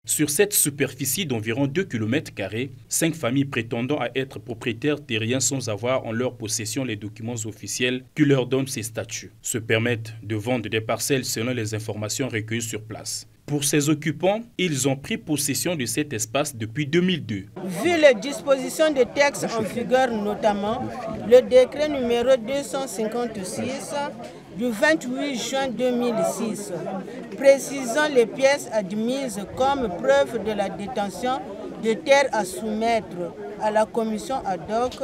Sur cette superficie d'environ 2 km², 5 familles prétendant à être propriétaires terriens sans avoir en leur possession les documents officiels qui leur donnent ces statuts se permettent de vendre des parcelles selon les informations recueillies sur place. Pour ces occupants, ils ont pris possession de cet espace depuis 2002. Vu les dispositions des textes en vigueur, notamment le décret numéro 256 du 28 juin 2006, précisant les pièces admises comme preuve de la détention de terres à soumettre à la commission ad hoc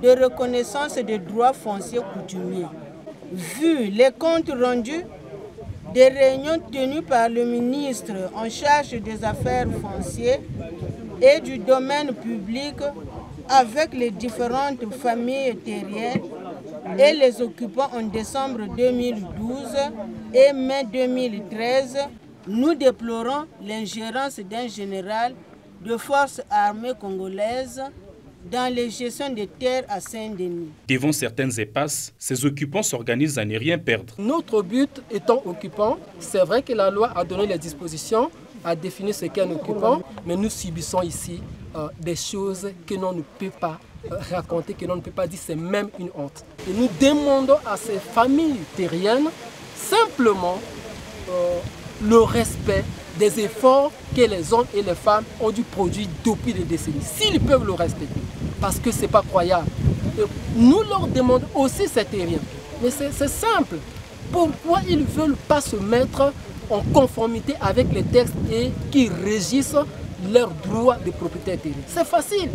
de reconnaissance des droits fonciers coutumiers. Vu les comptes rendus des réunions tenues par le ministre en charge des affaires foncières et du domaine public avec les différentes familles terriennes et les occupants en décembre 2012 et mai 2013, nous déplorons l'ingérence d'un général de forces armées congolaises dans les gestions des terres à Saint-Denis. Devant certaines impasses, ces occupants s'organisent à ne rien perdre. Notre but étant occupant, c'est vrai que la loi a donné les dispositions, a défini ce qu'est un occupant, mais nous subissons ici des choses que l'on ne peut pas raconter, que l'on ne peut pas dire, c'est même une honte. Et nous demandons à ces familles terriennes simplement le respect des efforts que les hommes et les femmes ont dû produire depuis des décennies. S'ils peuvent le respecter, parce que ce n'est pas croyable. Nous leur demandons aussi ces terriens. Mais c'est simple. Pourquoi ils ne veulent pas se mettre en conformité avec les textes et qui régissent leurs droits de propriété terrienne? C'est facile.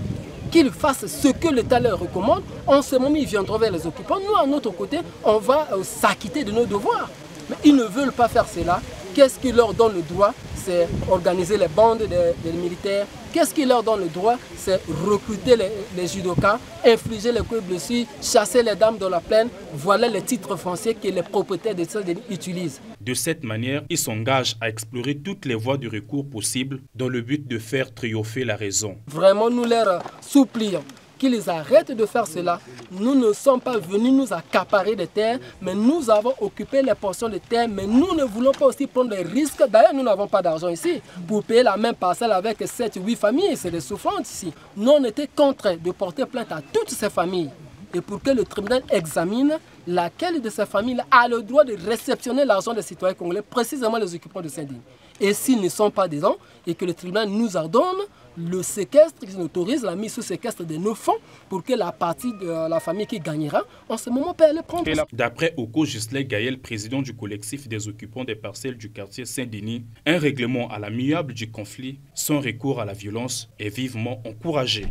Qu'ils fassent ce que l'État leur recommande. En ce moment, ils viendront vers les occupants. Nous, à notre côté, on va s'acquitter de nos devoirs. Mais ils ne veulent pas faire cela. Qu'est-ce qui leur donne le droit? C'est organiser les bandes des militaires. Qu'est-ce qui leur donne le droit? C'est recruter les judokas, infliger les coups de blessures, chasser les dames dans la plaine. Voilà les titres fonciers que les propriétaires de Saint-Denis utilisent. De cette manière, ils s'engagent à explorer toutes les voies de recours possibles dans le but de faire triompher la raison. Vraiment, nous leur supplions qu'ils arrêtent de faire cela. Nous ne sommes pas venus nous accaparer des terres, mais nous avons occupé les portions de terre, mais nous ne voulons pas aussi prendre des risques. D'ailleurs, nous n'avons pas d'argent ici pour payer la même parcelle avec 7-8 familles. C'est des souffrances ici. Nous, on était contraints de porter plainte à toutes ces familles et pour que le tribunal examine laquelle de ces familles a le droit de réceptionner l'argent des citoyens congolais, précisément les occupants de Saint-Denis. Et s'ils ne sont pas dedans et que le tribunal nous ordonne le séquestre, qui autorise la mise sous séquestre de nos fonds pour que la partie de la famille qui gagnera, en ce moment, peut les prendre. D'après Oko Gisley Gaël, président du collectif des occupants des parcelles du quartier Saint-Denis, un règlement à l'amiable du conflit sans recours à la violence est vivement encouragé.